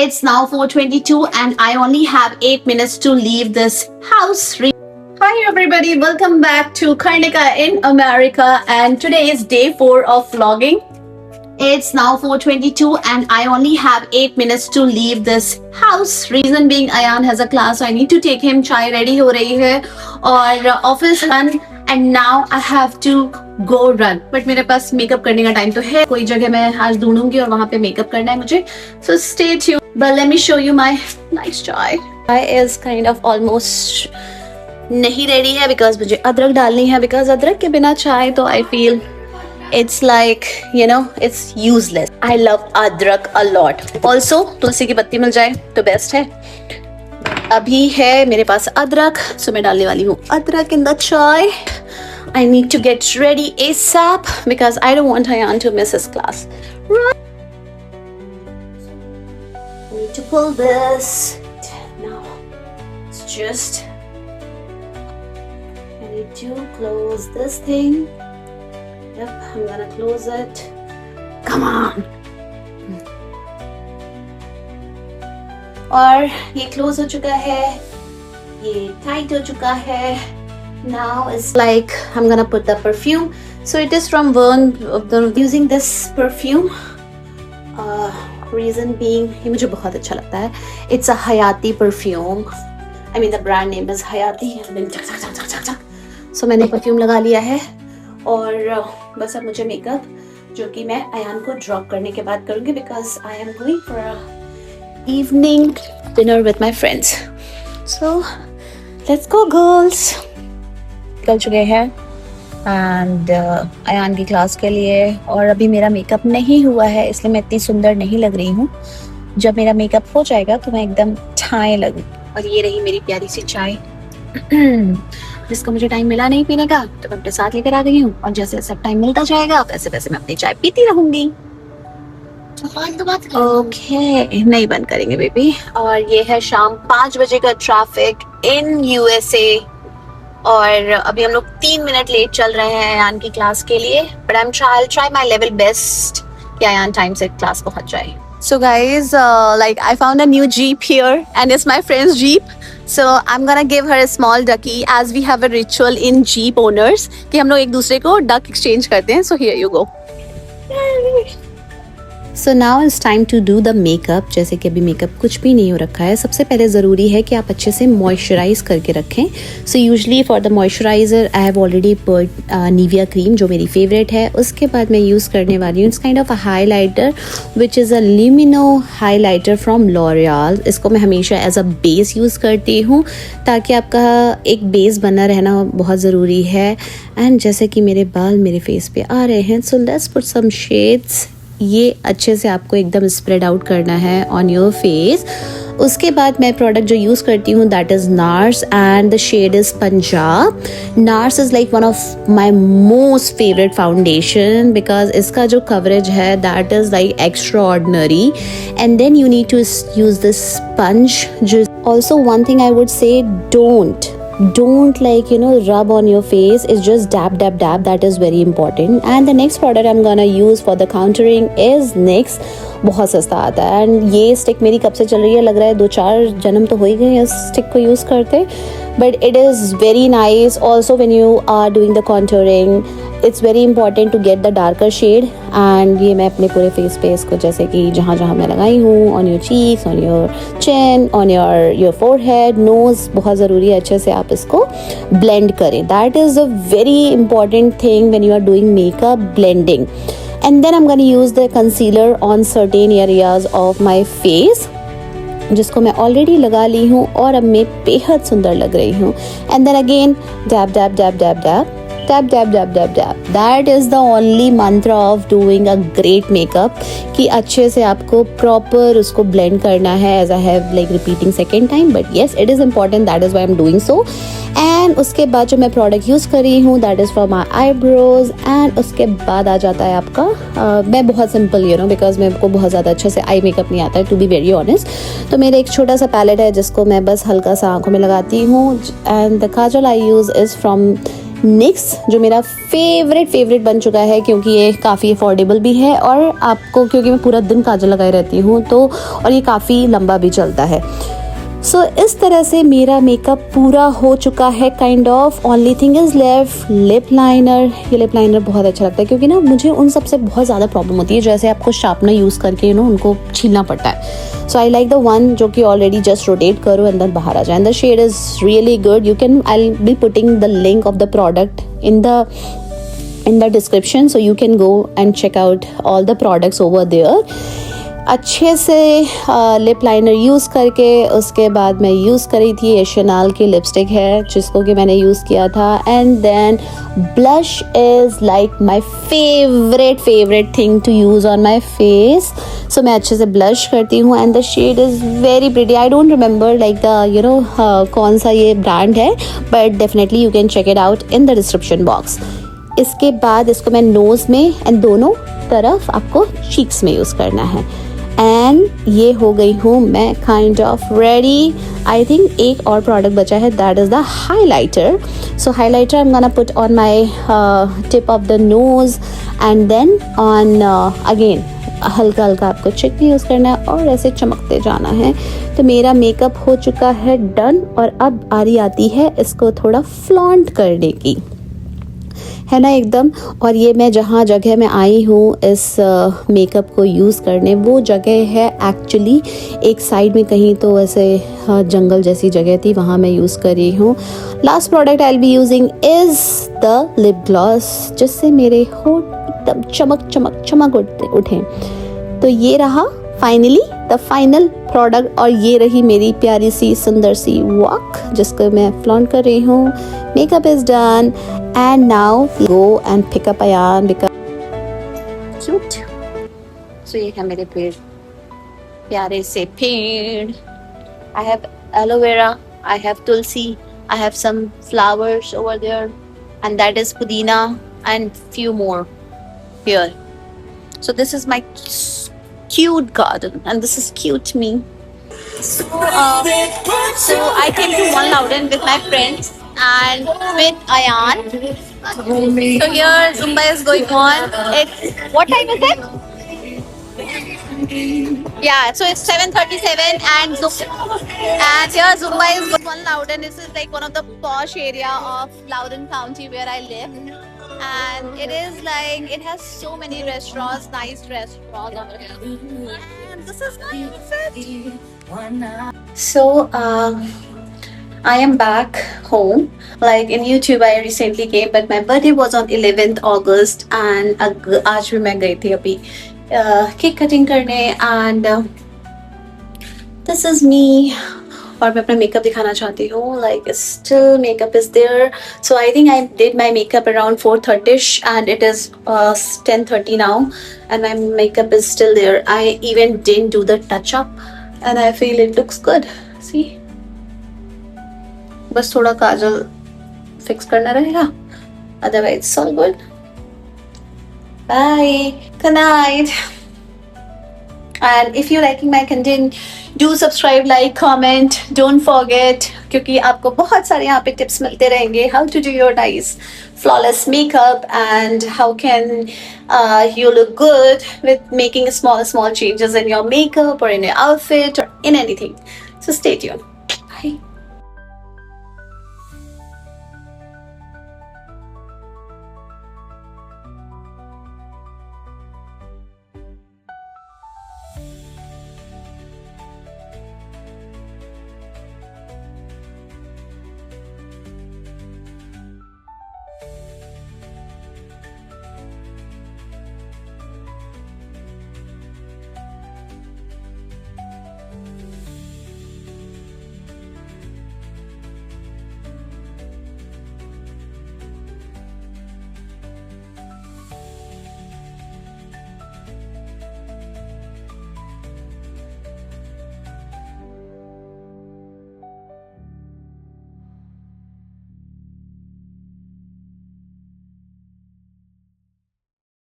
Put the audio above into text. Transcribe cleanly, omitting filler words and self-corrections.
It's now 4:22 and I only have 8 minutes to leave this house. Hi everybody, welcome back to Karnika in America, and today is day 4 of vlogging. It's now 4:22 and I only have 8 minutes to leave this house. Reason being Ayan has a class, so I need to take him. Chai ready हो रही है और office run, and now I have to go run. But मेरे pass makeup करने का time तो है, कोई जगह मैं आज ढूंढूंगी और वहाँ पे मेकअप करना है मुझे. So stay tuned. But let me show you my nice chai. Chai is kind of almost नहीं रेडी है because मुझे अदरक डालनी है, because अदरक के बिना चाय तो I feel it's like, you know, it's useless. I love अदरक a lot. Also तुलसी की पत्ती मिल जाए तो बेस्ट है. अभी है मेरे पास अदरक, so मैं डालने वाली हूँ अदरक in the chai. I need to get ready ASAP because I don't want Ayan to miss his class. Right. I need to pull this. Now it's just I need to close this thing. Yep, I'm gonna close it. Come on. और ये close हो चुका है, ये tight हो चुका है. Now it's like I'm gonna put the perfume. So it is from Vern. Using this perfume. Reason being, ये मुझे बहुत अच्छा लगता है. It's a Hayati perfume. I mean the brand name is Hayati. So मैंने perfume लगा लिया है और बस अब मुझे मेकअप जो कि मैं अयान को ड्रॉप करने के बाद करूँगी because I am going for a evening dinner with my friends. So let's go girls. निकल चुके हैं एंड अयान की क्लास के लिए, और अभी मेरा मेकअप नहीं हुआ है इसलिए मैं इतनी सुंदर नहीं लग रही हूँ. जब मेरा मेकअप हो जाएगा तो मैं एकदम ठाए लगूँ. और ये रही मेरी प्यारी सी चाय जिसको मुझे टाइम मिला नहीं पीने का, तो मैं अपने साथ लेकर आ गई हूँ, और जैसे जैसे टाइम मिलता जाएगा वैसे वैसे मैं अपनी चाय पीती रहूंगी. ओके, नहीं बंद करेंगे बेबी. और ये है शाम 5 बजे का ट्रैफिक इन यूएसए, और अभी हम लोग 3 मिनट लेट चल रहे हैं अयान की क्लास के लिए. But I'll try my level best कि अयान टाइम से क्लास पहुंच जाए. So guys, like I found a new Jeep here and it's my friend's Jeep. So I'm gonna give her a small ducky as we have a ritual in Jeep owners कि हम लोग एक दूसरे को duck exchange करते हैं. So here you go. So now it's time to do the makeup. जैसे कि अभी मेकअप कुछ भी नहीं हो रखा है. सबसे पहले ज़रूरी है कि आप अच्छे से मॉइस्चराइज करके रखें. So usually for the moisturizer I have already put Nivea cream जो मेरी फेवरेट है. उसके बाद मैं यूज़ करने वाली हूँ, it's kind of a highlighter which is a Lumino highlighter from L'Oreal. इसको मैं हमेशा as a base यूज़ करती हूँ ताकि आपका एक बेस बना रहना बहुत ज़रूरी है. एंड जैसे कि मेरे बाल मेरे फेस पे आ रहे हैं, so let's put some shades. ये अच्छे से आपको एकदम स्प्रेड आउट करना है ऑन योर फेस. उसके बाद मैं प्रोडक्ट जो यूज़ करती हूँ that is Nars and the shade is Punjab. Nars is like one of my most favourite foundation because इसका जो कवरेज है that is like extraordinary. And then you need to use this sponge. Also one thing I would say, don't like, you know, rub on your face. It's just dab. That is very important. And the next product I'm gonna use for the contouring is NYX. बहुत सस्ता आता है. And ये stick मेरी कब से चल रही है, लग रहा है 2-4 जन्म तो हो ही गए हैं इस स्टिक को यूज़ करते. But it is very nice. Also when you are doing the contouring it's very important to get the darker shade. And ये मैं अपने पूरे फेस पे इसको जैसे कि जहाँ जहाँ मैं लगाई हूँ, on your cheeks, on your chin, on your forehead, nose, बहुत ज़रूरी है अच्छे से आप इसको ब्लेंड करें. That is a very important thing when you are doing makeup, blending. And then I'm gonna use the concealer on certain areas of my face जिसको मैं ऑलरेडी लगा ली हूँ और अब मैं बेहद सुंदर लग रही हूँ. And then again dab. That is the only mantra of doing a great makeup कि अच्छे से आपको proper उसको blend करना है. As I have like repeating second time, but yes it is important, that is why I'm doing so. And उसके बाद जो मैं product use कर रही हूँ that is for my eyebrows. And उसके बाद आ जाता है आपका मैं बहुत simple you know because मेरे को बहुत ज़्यादा अच्छे से आई मेकअप नहीं आता है to be very honest. तो मेरा एक छोटा सा पैलेट है जिसको मैं बस हल्का सा आँखों में लगाती हूँ. And the Kajal I use is from next जो मेरा फेवरेट बन चुका है, क्योंकि ये काफ़ी अफोर्डेबल भी है और आपको, क्योंकि मैं पूरा दिन काजल लगाए रहती हूँ तो, और ये काफ़ी लंबा भी चलता है। सो इस तरह से मेरा मेकअप पूरा हो चुका है kind of. Only thing is left lip liner. ये लिप लाइनर बहुत अच्छा लगता है, क्योंकि ना मुझे उन सब से बहुत ज़्यादा प्रॉब्लम होती है, जैसे आपको शार्पनर यूज़ करके उनको छीलना पड़ता है। So I like the one जो कि ऑलरेडी जस्ट रोटेट करो एंड देन बाहर आ जाए। And the shade is really good. You can, I will be putting the link of the product in the description, so you can go and check out all the products over there. अच्छे से lip liner use करके उसके बाद मैं use करी थी ये Chanel की लिपस्टिक है, जिसको कि मैंने यूज़ किया था। And then blush is like my favourite thing to use on my face. So मैं अच्छे से ब्लश करती हूँ and the shade is very pretty. I don't remember like the कौन सा ये ब्रांड है, but definitely you can check it out in the description box. इसके बाद इसको मैं नोज़ में एंड दोनों तरफ आपको चीक्स में यूज़ करना है। एंड ये हो गई हूँ मैं kind of ready. I think एक और प्रोडक्ट बचा है, that is the highlighter. So highlighter I am gonna put on my tip of the nose and then on again हल्का हल्का आपको चिक भी यूज़ करना है और ऐसे चमकते जाना है। तो मेरा मेकअप हो चुका है डन, और अब आरी आती है इसको थोड़ा फ्लॉन्ट करने की, है ना एकदम। और ये मैं जहाँ जगह में आई हूँ इस मेकअप को यूज़ करने, वो जगह है एक्चुअली एक साइड में कहीं तो ऐसे जंगल जैसी जगह थी, वहाँ मैं यूज़ कर रही हूँ। Last product I will be using is the lip gloss, जिससे मेरे होठ एकदम चमक उठें। तो ये रहा फाइनली द फाइनल प्रोडक्ट, और ये रही मेरी प्यारी सी सुंदर सी वॉक जिसको मैं फ्लॉन्ट कर रही हूँ। Makeup is done and now go and pick up Ayan because cute. So ये है मेरे पेड़, प्यारे से पेड़। I have aloe vera, I have tulsi, I have some flowers over there, and that is pudina and few more here. So this is my cute garden and this is cute me. So I came to One Loudon with my friends and with Ayan. So here Zumba is going on. It's what time is it? Yeah, so it's 7:37 and here Zumba is going. One Loudon. This is like one of the posh area of Loudon County where I live, and it is like it has so many restaurants, nice restaurants over here. And this is my outfit. So I am back home. Like in YouTube I recently came, but my birthday was on 11th August and आज भी मैं गई थी अभी cake cutting करने, and this is me. और मैं अपना मेकअप दिखाना चाहती हूँ, like still makeup is there. So I think I did my makeup around 4:30ish and it is 10:30 now and my makeup is still there. I even didn't do the touch up and I feel it looks good. See, बस थोड़ा काजल fix करना रहेगा, otherwise it's all good. Bye, good night. And if you're liking my content, do subscribe, like, comment, don't forget, क्योंकि आपको बहुत सारे यहाँ पे tips मिलते रहेंगे, how to do your nice flawless makeup and how can you look good with making small changes in your makeup or in your outfit or in anything. So stay tuned. Bye.